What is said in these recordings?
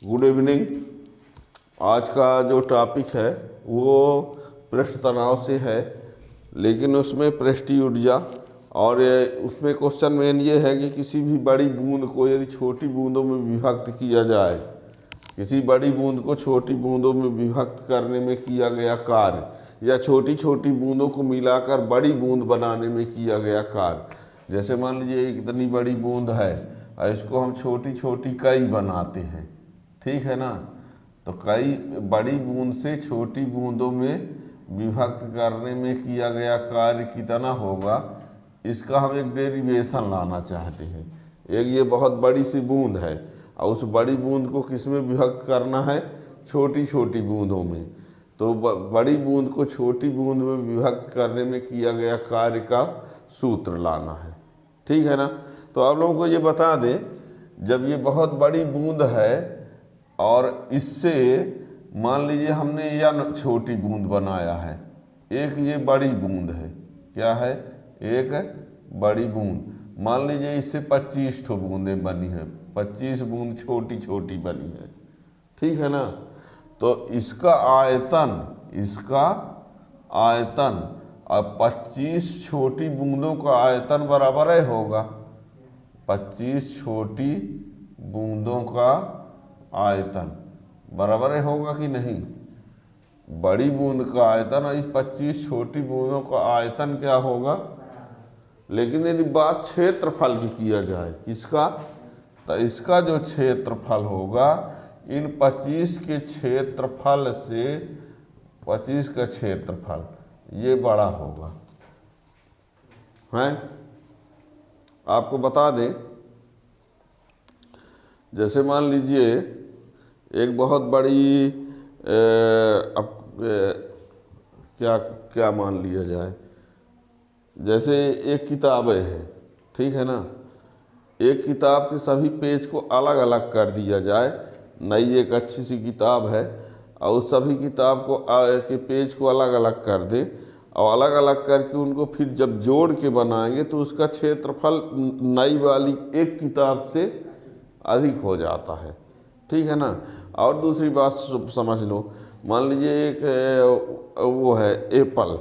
Good evening. आज का जो टॉपिक है वो पृष्ठ तनाव से है, लेकिन उसमें पृष्ठीय ऊर्जा और उसमें क्वेश्चन मेन ये है कि किसी भी बड़ी बूंद को यदि छोटी बूंदों में विभक्त किया जाए, किसी बड़ी बूंद को छोटी बूंदों में विभक्त करने में किया गया कार्य या छोटी छोटी बूंदों को मिलाकर बड़ी बूंद बनाने में किया गया कार्य। जैसे मान लीजिए इतनी बड़ी बूंद है और इसको हम छोटी छोटी कई बनाते हैं, ठीक है ना। तो कई बड़ी बूंद से छोटी बूंदों में विभक्त करने में किया गया कार्य कितना होगा, इसका हम एक डेरिवेशन लाना चाहते हैं। एक ये बहुत बड़ी सी बूंद है और उस बड़ी बूंद को किस में विभक्त करना है, छोटी छोटी बूंदों में। तो बड़ी बूंद को छोटी बूंद में विभक्त करने में किया गया कार्य का सूत्र लाना है, ठीक है ना। तो आप लोगों को ये बता दें, जब ये बहुत बड़ी बूंद है और इससे मान लीजिए हमने या छोटी बूंद बनाया है, एक ये बड़ी बूंद है, क्या है, एक बड़ी बूंद। मान लीजिए इससे 25 ठो बूंदें बनी हैं, 25 बूंद छोटी छोटी बनी है, ठीक है ना। तो इसका आयतन और 25 छोटी बूंदों का आयतन बराबर है होगा। 25 छोटी बूंदों का आयतन बराबर है होगा कि नहीं। बड़ी बूंद का आयतन और इस 25 छोटी बूंदों का आयतन क्या होगा। लेकिन यदि बात क्षेत्रफल की किया जाए, किसका, तो इसका जो क्षेत्रफल होगा इन 25 के क्षेत्रफल से 25 का क्षेत्रफल ये बड़ा होगा, हैं। आपको बता दें, जैसे मान लीजिए एक बहुत बड़ी क्या मान लिया जाए, जैसे एक किताब है, ठीक है ना। एक किताब के सभी पेज को अलग अलग कर दिया जाए, नई एक अच्छी सी किताब है और उस सभी किताब को के पेज को अलग अलग कर दे और अलग अलग करके उनको फिर जब जोड़ के बनाएंगे तो उसका क्षेत्रफल नई वाली एक किताब से अधिक हो जाता है, ठीक है ना। और दूसरी बात समझ लो, मान लीजिए एक वो है एप्पल,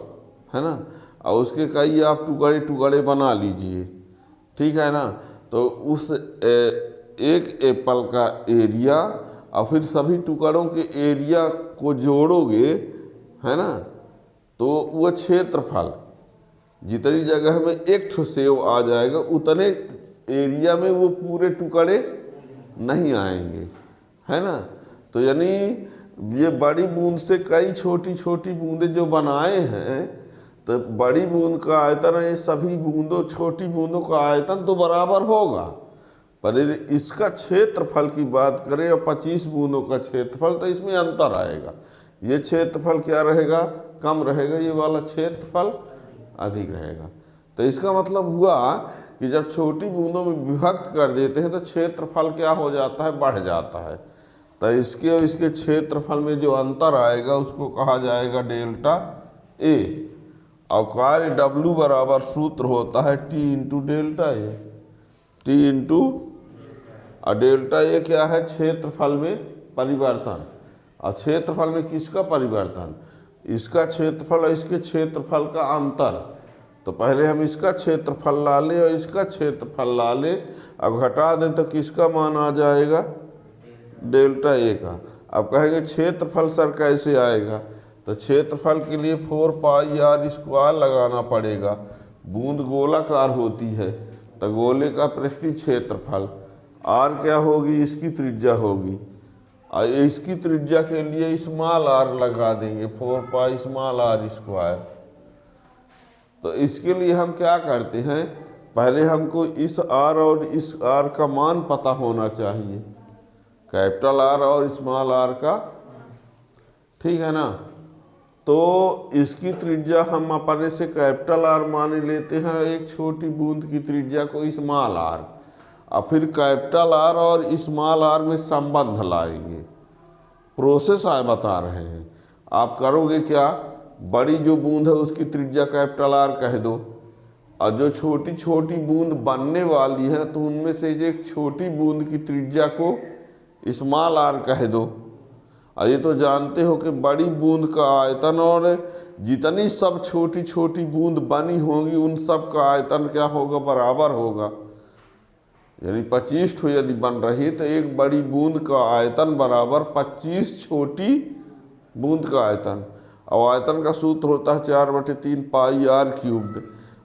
है ना, और उसके कई आप टुकड़े टुकड़े बना लीजिए, ठीक है ना। तो उस एक एप्पल का एरिया और फिर सभी टुकड़ों के एरिया को जोड़ोगे, है ना, तो वह क्षेत्रफल जितनी जगह में एक ठो सेव आ जाएगा उतने एरिया में वो पूरे टुकड़े नहीं आएंगे, है ना। तो यानी ये बड़ी बूंद से कई छोटी छोटी बूंदें जो बनाए हैं, तो बड़ी बूंद का आयतन ये सभी बूंदों छोटी बूंदों का आयतन तो बराबर होगा, पर यदि इसका क्षेत्रफल की बात करें और 25 बूंदों का क्षेत्रफल, तो इसमें अंतर आएगा। ये क्षेत्रफल क्या रहेगा, कम रहेगा, ये वाला क्षेत्रफल अधिक रहेगा। तो इसका मतलब हुआ कि जब छोटी बूंदों में विभक्त कर देते हैं तो क्षेत्रफल क्या हो जाता है, बढ़ जाता है। तो इसके और इसके क्षेत्रफल में जो अंतर आएगा उसको कहा जाएगा डेल्टा ए। और कार्य W बराबर सूत्र होता है T into delta A, T into, और डेल्टा ए क्या है, क्षेत्रफल में परिवर्तन। और क्षेत्रफल में किसका परिवर्तन, इसका क्षेत्रफल और इसके क्षेत्रफल का अंतर। तो पहले हम इसका क्षेत्रफल ला लें और इसका क्षेत्रफल ला लें, अब घटा दें तो किसका मान आ जाएगा, डेल्टा ए का। अब कहेंगे क्षेत्रफल सर कैसे आएगा, तो क्षेत्रफल के लिए 4 पाई आर स्क्वायर लगाना पड़ेगा। बूंद गोलाकार होती है तो गोले का पृष्ठीय क्षेत्रफल आर क्या होगी, इसकी त्रिज्या होगी, और इसकी त्रिज्या के लिए स्मॉल आर लगा देंगे, 4 पाई स्मॉल आर स्क्वायर। तो इसके लिए हम क्या करते हैं, पहले हमको इस आर और इस आर का मान पता होना चाहिए, कैपिटल आर और स्मॉल आर का, ठीक है ना। तो इसकी त्रिज्या हम अपने से कैपिटल आर मान लेते हैं, एक छोटी बूंद की त्रिज्या को स्मॉल आर, और फिर कैपिटल आर और स्मॉल आर में संबंध लाएंगे। प्रोसेस आए बता रहे हैं, आप करोगे क्या, बड़ी जो बूंद है उसकी त्रिज्या कैपिटल आर कह दो, और जो छोटी छोटी बूंद बनने वाली है तो उनमें से एक छोटी बूंद की त्रिज्या को स्मॉल आर कह दो। और ये तो जानते हो कि बड़ी बूंद का आयतन और जितनी सब छोटी छोटी बूंद बनी होंगी उन सब का आयतन क्या होगा, बराबर होगा। यानी 25 ठो यदि बन रही तो एक बड़ी बूंद का आयतन बराबर 25 छोटी बूंद का आयतन। और आयतन का सूत्र होता है 4/3 पाई आर क्यूब्ड।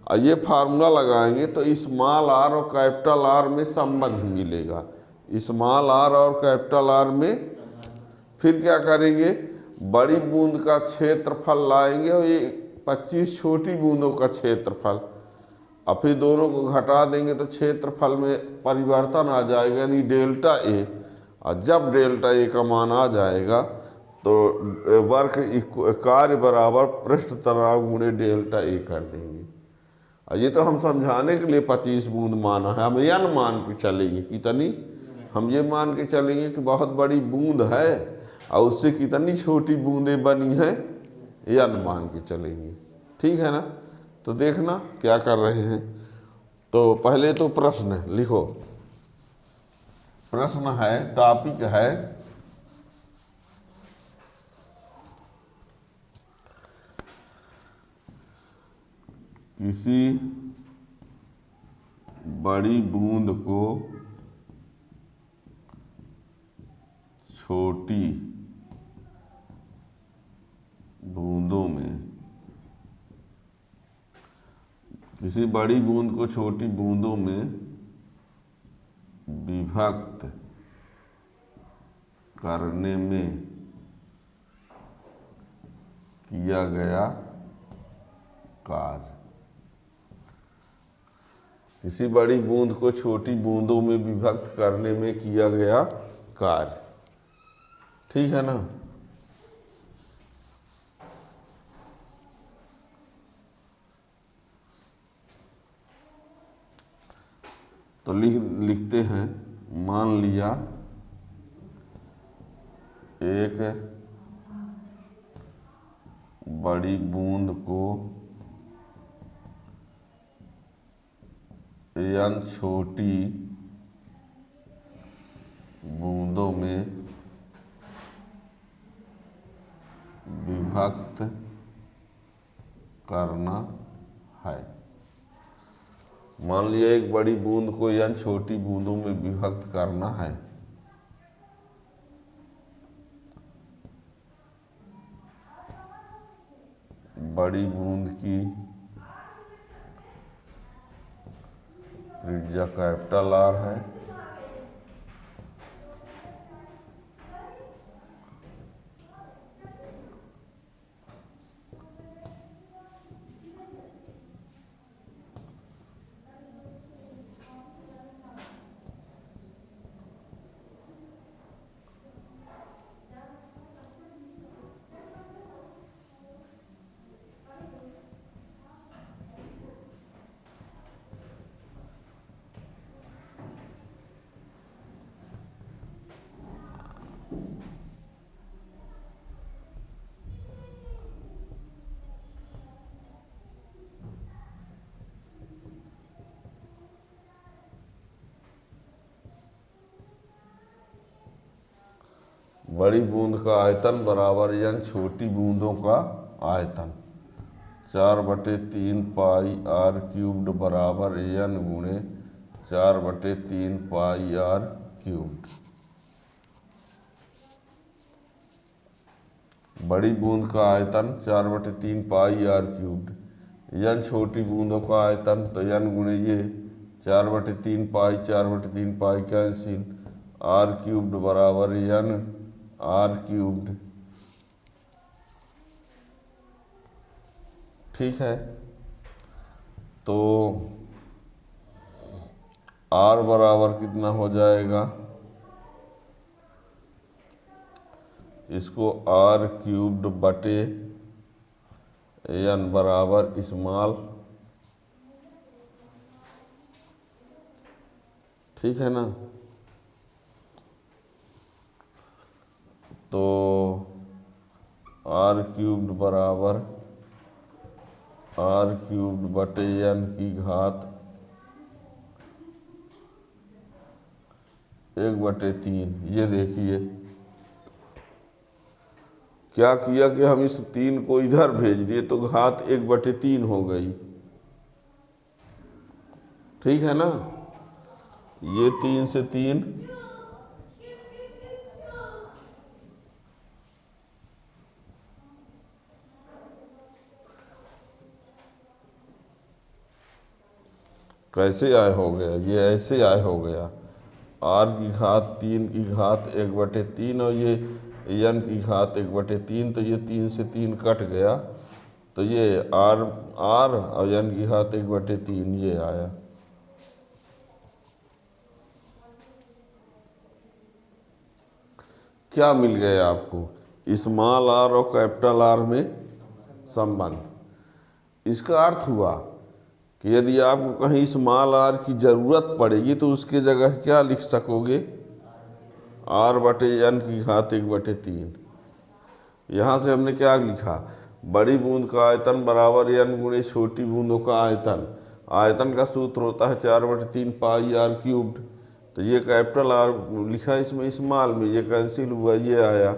और ये फार्मूला लगाएंगे तो स्मॉल आर और कैपिटल आर में संबंध मिलेगा। स्मॉल आर और कैपिटल आर में फिर क्या करेंगे, बड़ी बूंद का क्षेत्रफल लाएंगे और ये 25 छोटी बूंदों का क्षेत्रफल, और फिर दोनों को घटा देंगे तो क्षेत्रफल में परिवर्तन आ जाएगा, यानी डेल्टा ए। और जब डेल्टा ए का मान आ जाएगा तो वर्क कार्य बराबर पृष्ठ तनाव गुणे डेल्टा ए कर देंगे। और ये तो हम समझाने के लिए 25 बूंद माना है। हम यन मान के चलेंगे कितनी, हम ये मान के चलेंगे कि बहुत बड़ी बूंद है और उससे कितनी छोटी बूंदें बनी हैं, यन मान के चलेंगे। ठीक है ना। तो देखना क्या कर रहे हैं। तो पहले तो प्रश्न लिखो। प्रश्न है, टॉपिक है किसी बड़ी बूंद को छोटी बूंदों में, किसी बड़ी बूंद को छोटी बूंदों में विभक्त करने में किया गया कार्य। किसी बड़ी बूंद को छोटी बूंदों में विभक्त करने में किया गया कार्य। ठीक है ना। तो लिखते हैं, मान लिया एक बड़ी बूंद को n छोटी बूंदों में विभक्त करना है। मान लिया एक बड़ी बूंद को n छोटी बूंदों में विभक्त करना है। बड़ी बूंद की त्रिज्या कैपिटल आर है। बड़ी बूंद का आयतन बराबर n छोटी बूंदों का आयतन। 4/3 पाई आर क्यूब्ड बराबर n गुणे 4/3 पाई आर क्यूब्ड। बड़ी बूंद का आयतन 4/3 पाई आर क्यूब्ड। n छोटी बूंदों का आयतन तो n गुणे ये 4/3 पाई, 4/3 पाई कैंसिल, आर क्यूब्ड बराबर n आर क्यूब्ड। ठीक है। तो आर बराबर कितना हो जाएगा, इसको आर क्यूब्ड बटे n बराबर स्मॉल, ठीक है ना। तो आर क्यूब्ड बराबर आर क्यूब्ड बटे n की घात 1/3। ये देखिए क्या किया कि हम इस 3 को इधर भेज दिए तो घात 1/3 हो गई। ठीक है ना, ये 3 से 3 कैसे आय हो गया, ये ऐसे आय हो गया r की घात 3 की घात 1/3 और ये n की घात 1/3, तो ये 3 से 3 कट गया तो ये r और n की घात 1/3 ये आया। क्या मिल गया आपको, स्मॉल r और कैपिटल R में संबंध। इसका अर्थ हुआ कि यदि आपको कहीं स्मॉल r की ज़रूरत पड़ेगी तो उसके जगह क्या लिख सकोगे, r/n की घात 1/3। यहाँ से हमने क्या लिखा, बड़ी बूंद का आयतन बराबर n गुणे छोटी बूंदों का आयतन। आयतन का सूत्र होता है 4/3 पाई r³। तो ये कैपिटल R लिखा इसमें स्मॉल में, ये कैंसिल हुआ, ये आया,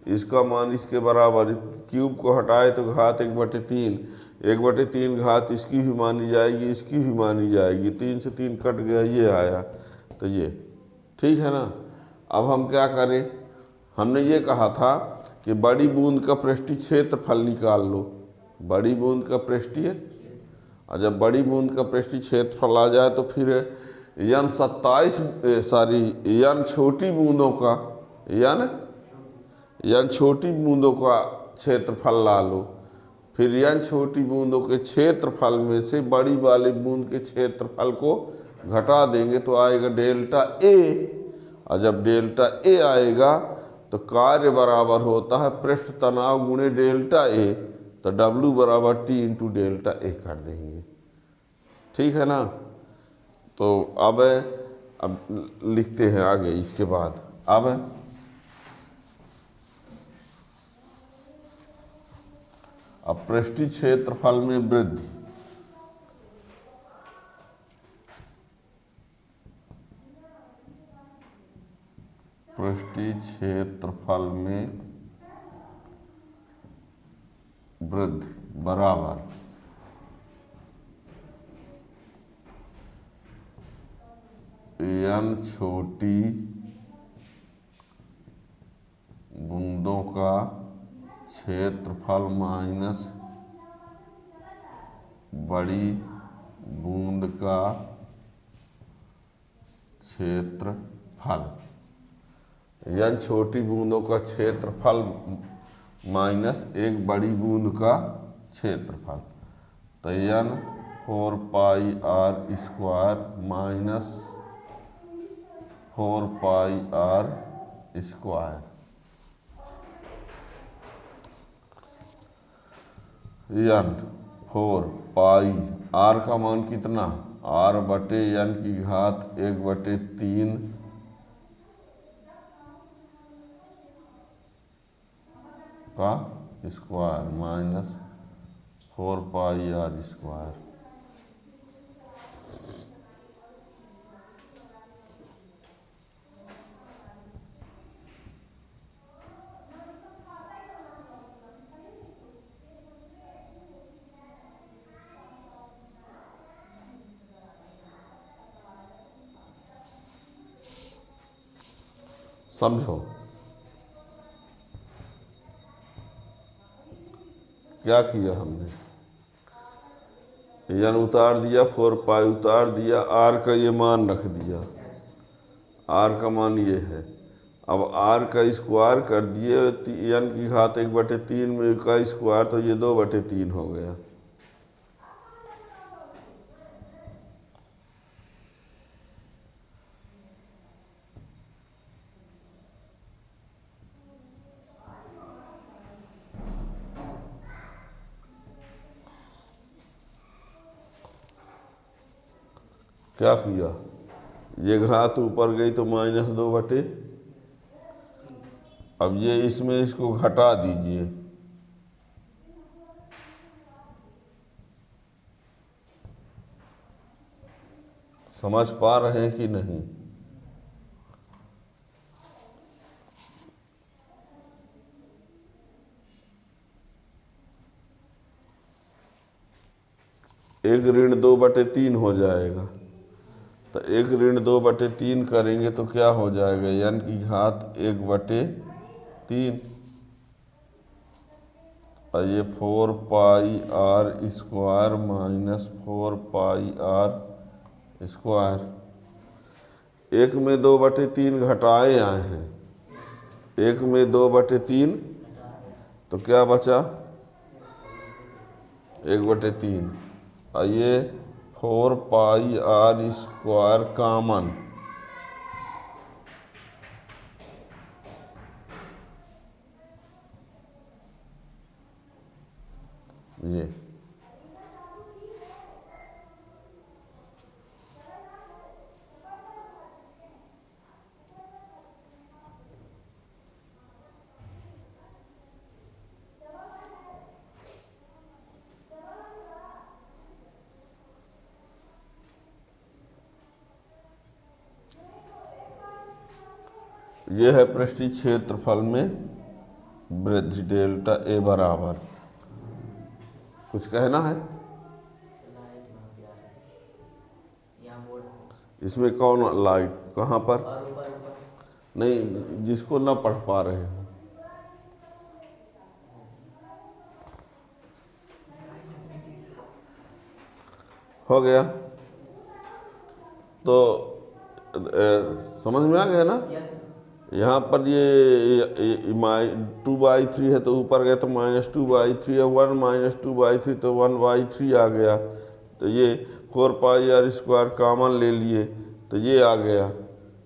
इसका मान इसके बराबर। क्यूब को हटाए तो घात 1/3, 1/3 घात इसकी भी मानी जाएगी, इसकी भी मानी जाएगी, 3 से 3 कट गया, ये आया। तो ये ठीक है ना। अब हम क्या करें, हमने ये कहा था कि बड़ी बूंद का पृष्ठीय क्षेत्रफल निकाल लो। बड़ी बूंद का पृष्ठीय, और जब बड़ी बूंद का पृष्ठीय क्षेत्रफल आ जाए तो फिर n छोटी बूंदों का n छोटी बूंदों का क्षेत्रफल ला लो। फिर n छोटी बूंदों के क्षेत्रफल में से बड़ी वाली बूंद के क्षेत्रफल को घटा देंगे तो आएगा डेल्टा A। और जब डेल्टा A आएगा तो कार्य बराबर होता है पृष्ठ तनाव गुणे डेल्टा A, तो W = T × डेल्टा A कर देंगे। ठीक है ना। तो अब लिखते हैं आगे इसके बाद। अब पृष्ठीय क्षेत्रफल में वृद्धि, पृष्ठीय क्षेत्रफल में वृद्धि बराबर n छोटी बूंदों का क्षेत्रफल माइनस बड़ी बूंद का क्षेत्रफल। n छोटी बूंदों का क्षेत्रफल माइनस एक बड़ी बूंद का क्षेत्रफल। तो n 4πr² minus 4πr²। n 4π, r का मान कितना, r/n की घात 1/3 का स्क्वायर माइनस 4πr²। समझो क्या किया हमने, n उतार दिया, 4π उतार दिया, r का ये मान रख दिया, r का मान ये है। अब r का स्क्वायर कर दिए, n की घात 1/3 में का स्क्वायर, तो ये 2/3 हो गया। क्या किया, ये घात ऊपर गई तो -2/। अब ये इसमें इसको घटा दीजिए, समझ पा रहे हैं कि नहीं। 1-2/3 हो जाएगा। तो 1-2/3 करेंगे तो क्या हो जाएगा, n की घात 1/3 और ये 4πr² माइनस 4πr²। 1/3 घटाए आए हैं, 1/3 तो क्या बचा 1/3 और ये 4πr² कॉमन, ये है पृष्ठीय क्षेत्रफल में वृद्धि डेल्टा ए बराबर। कुछ कहना है इसमें? कौन लाइट कहाँ पर? नहीं, जिसको ना पढ़ पा रहे हैं। हो गया तो समझ में आ गया ना? यहाँ पर ये 2/3 है तो ऊपर गया तो -2/3 है, 1 - 2/3 तो 1/3 आ गया। तो ये 4πr² कॉमन ले लिए तो ये आ गया।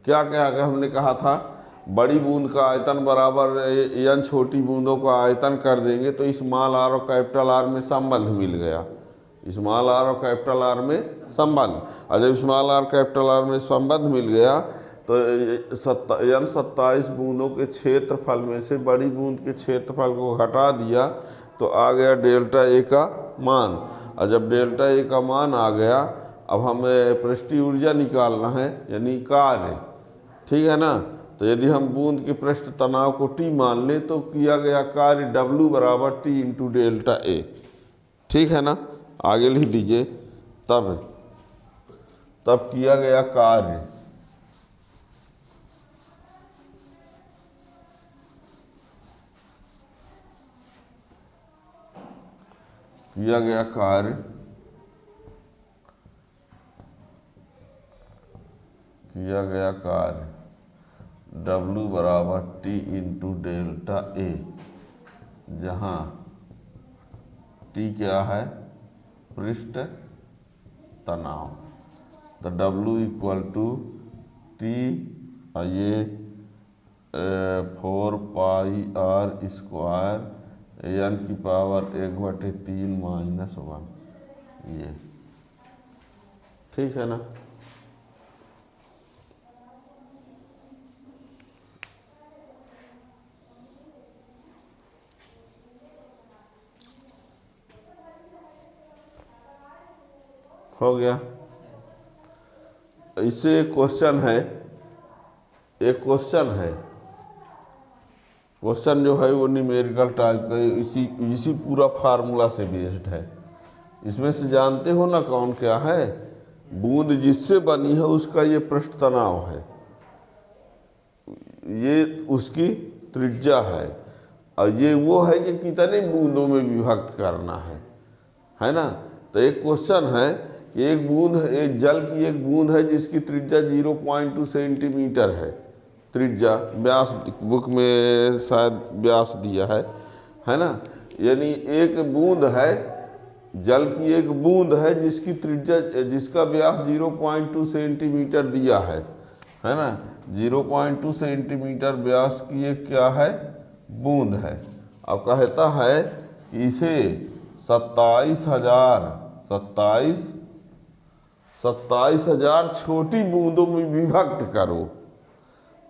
क्या क्या आगे हमने कहा था, बड़ी बूंद का आयतन बराबर n छोटी बूंदों का आयतन कर देंगे तो स्मॉल r और कैपिटल R में संबंध मिल गया। स्मॉल r और कैपिटल R में संबंध, और जब स्मॉल r कैपिटल R में संबंध मिल गया तो n 27 बूंदों के क्षेत्रफल में से बड़ी बूंद के क्षेत्रफल को घटा दिया तो आ गया डेल्टा ए का मान। और जब डेल्टा ए का मान आ गया, अब हमें पृष्ठीय ऊर्जा निकालना है यानी कार्य, ठीक है ना? तो यदि हम बूंद के पृष्ठ तनाव को T मान लें तो किया गया कार्य W = T × डेल्टा ए, ठीक है ना? आगे लिख दीजिए। तब किया गया कार्य W = T × डेल्टा ए, जहाँ T क्या है? पृष्ठ तनाव। तो W = T ये 4πr² n की पावर 1/3 - 1, ये ठीक है ना? हो गया। इससे एक क्वेश्चन है, क्वेश्चन जो है वो न्यूमेरिकल टाइप का, इसी पूरा फार्मूला से बेस्ड है। इसमें से जानते हो ना कौन क्या है? बूंद जिससे बनी है उसका ये पृष्ठ तनाव है, ये उसकी त्रिज्या है, और ये वो है कि कितने बूंदों में विभक्त करना है ना? तो एक क्वेश्चन है कि एक जल की एक बूंद है जिसकी त्रिज्या 0.2 सेंटीमीटर है। त्रिज्या व्यास बुक में शायद व्यास दिया है ना? यानी एक बूंद है, जल की एक बूंद है जिसकी त्रिज्या, जिसका व्यास 0.2 सेंटीमीटर दिया है ना? 0.2 सेंटीमीटर व्यास की एक क्या है? बूंद है। अब कहता है कि इसे 27,000 छोटी बूंदों में विभक्त करो,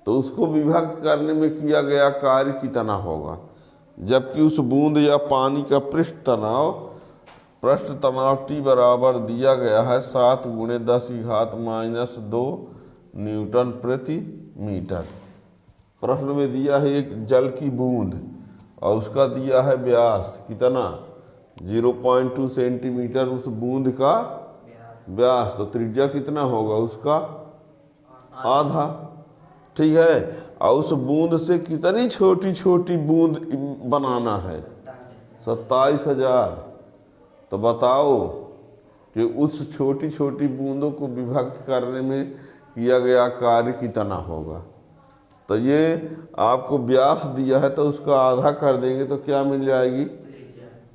तो उसको विभक्त करने में किया गया कार्य कितना होगा? जबकि उस बूंद या पानी का पृष्ठ तनाव T बराबर दिया गया है 7 × 10⁻² न्यूटन प्रति मीटर। प्रश्न में दिया है एक जल की बूंद और उसका दिया है व्यास कितना? 0.2 सेंटीमीटर उस बूंद का व्यास, तो त्रिज्या कितना होगा उसका आधा। ठीक है, और उस बूंद से कितनी छोटी छोटी बूंद बनाना है 27,000। तो बताओ कि उस छोटी छोटी बूंदों को विभक्त करने में किया गया कार्य कितना होगा। तो ये आपको व्यास दिया है तो उसका आधा कर देंगे तो क्या मिल जाएगी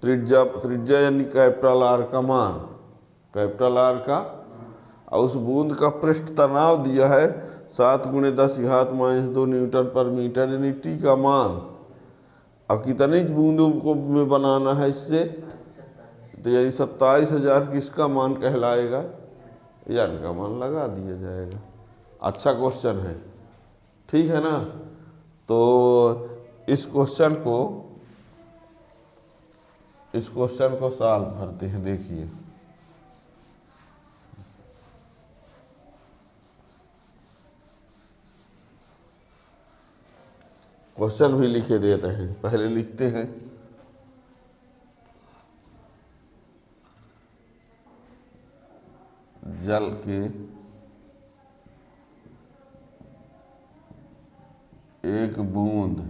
त्रिज्या। त्रिज्या यानी कैपिटल आर का मान, कैपिटल आर का। और उस बूंद का पृष्ठ तनाव दिया है 7 × 10⁻² न्यूटन पर मीटर यानी टी का मान। अब कितनी बूंदों को में बनाना है इससे, तो यही 27,000 किसका मान कहलाएगा, यान का मान लगा दिया जाएगा। अच्छा क्वेश्चन है, ठीक है ना। तो इस क्वेश्चन को सॉल्व करते हैं। देखिए क्वेश्चन भी लिखे देते हैं, पहले लिखते हैं। जल के एक बूंद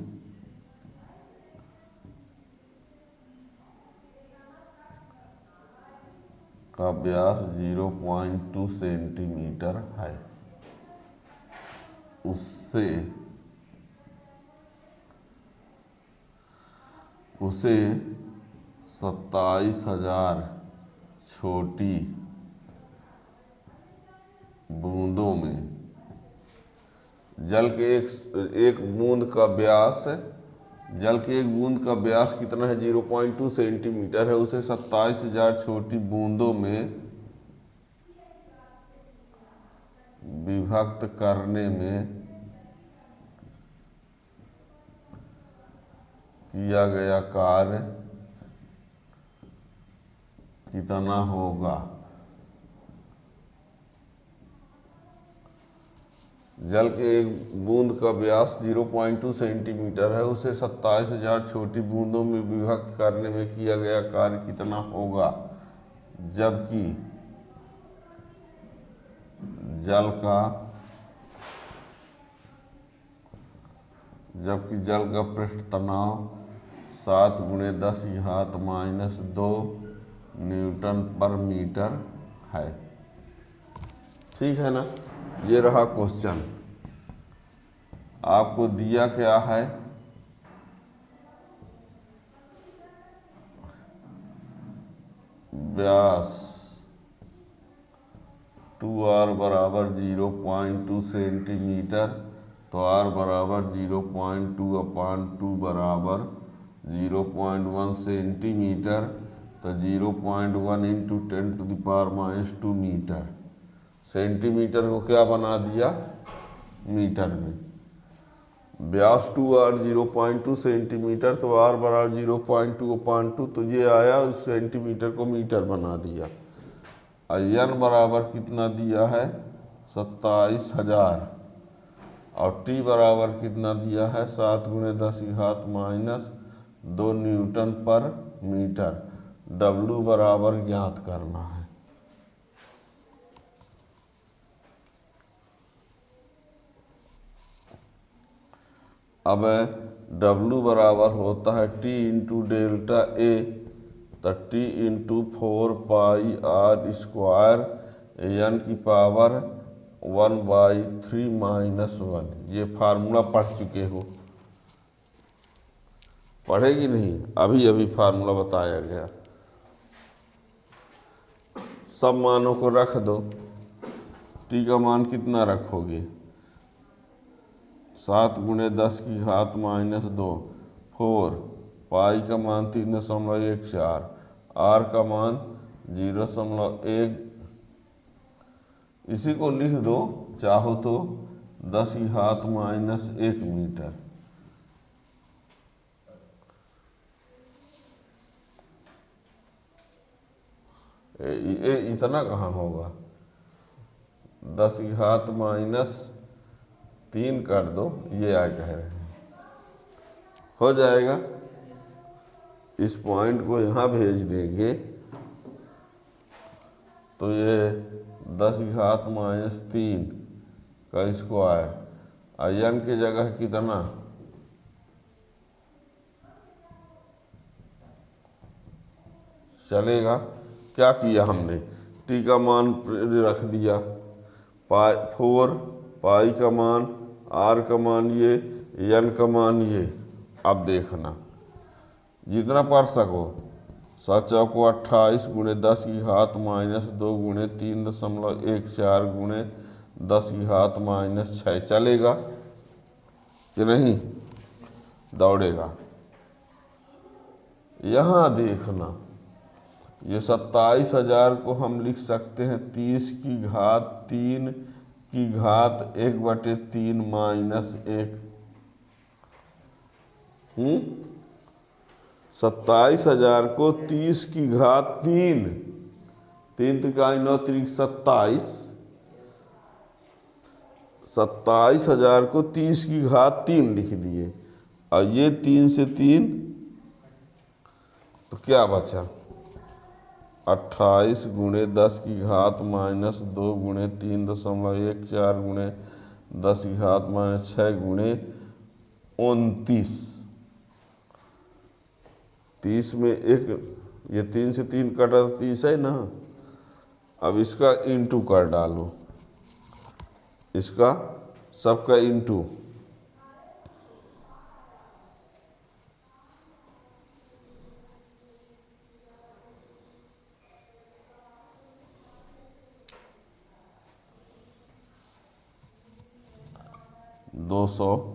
का व्यास 0.2 सेंटीमीटर है। उसे 27,000 छोटी बूंदों में जल के एक बूंद का व्यास, जल के एक बूंद का व्यास कितना है 0.2 सेंटीमीटर है। उसे 27,000 छोटी बूंदों में विभक्त करने में किया गया कार्य कितना होगा। जल के एक बूंद का व्यास 0.2 सेंटीमीटर है। उसे 27,000 छोटी बूंदों में विभक्त करने में किया गया कार्य कितना होगा, जबकि जल का पृष्ठ तनाव 7 × 10⁻² न्यूटन पर मीटर है। ठीक है ना। ये रहा क्वेश्चन। आपको दिया क्या है, व्यास 2r बराबर 0.2 सेंटीमीटर, तो r बराबर 0.2/2 बराबर 0.1 सेंटीमीटर, तो 0.1 × 10⁻² मीटर। सेंटीमीटर को क्या बना दिया मीटर में। व्यास 2r 0.2 सेंटीमीटर, तो r बराबर 0.2/2, तो ये आया उस सेंटीमीटर को मीटर बना दिया। n बराबर कितना दिया है 27,000, और t बराबर कितना दिया है 7 × 10⁻² न्यूटन पर मीटर। w बराबर ज्ञात करना है। अब W बराबर होता है T × डेल्टा A, तो T × 4πr² n की पावर 1/3 - 1। ये फार्मूला पढ़ चुके हो, पढ़े कि नहीं, अभी अभी फार्मूला बताया गया। सब मानों को रख दो। T का मान कितना रखोगे 7 × 10⁻², 4, पाई का मान 3.14, r का मान 0.1। इसी को लिख दो चाहो तो 10⁻1 मीटर। ये इतना कहाँ होगा, 10⁻³ कर दो, ये आ कह रहे हैं, हो जाएगा। इस पॉइंट को यहाँ भेज देंगे तो ये 10⁻³ का स्क्वायर, n की जगह कितना, चलेगा। क्या किया हमने, t का मान रख दिया, 4, पाई का मान, r का मान ये, n का मान ये। अब देखना जितना पढ़ सको, 7 चौको 28 × 10⁻² × 3.14 × 10⁻6 चलेगा कि नहीं, दौड़ेगा। यहाँ देखना, ये 27,000 को हम लिख सकते हैं 30⁻³ की घात 1/3 -1। 27,000 को 30⁻³ 3 त्रिकाई 9 त्रिक 27, 27,000 को 30⁻³ लिख दिए, और ये 3 से 3 तो क्या बचा, 28 × 10⁻² × 3.14 × 10⁻6 × 29। 30 में एक, ये 3 से 3 कटा तो 30 है ना। अब इसका इंटू कर डालो, इसका सबका इंटू, दो सौ,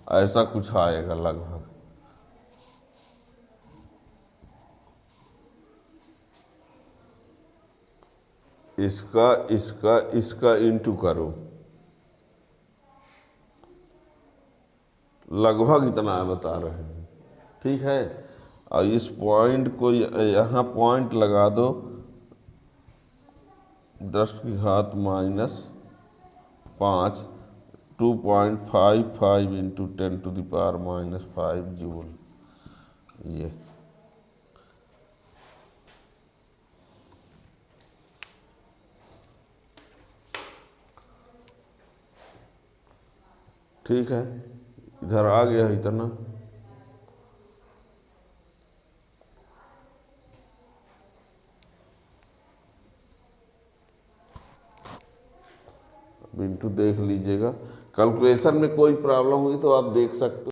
ऐसा कुछ आएगा लगभग। इसका इंटू करो, लगभग इतना बता रहे हैं, ठीक है। और इस पॉइंट को यहाँ पॉइंट लगा दो, 10⁻⁻5 2.55 × 10⁻⁻5 जूल। ये ठीक है, इधर आ गया इतना। बिंटू देख लीजिएगा, कैलकुलेशन में कोई प्रॉब्लम हुई तो आप देख सकते हो।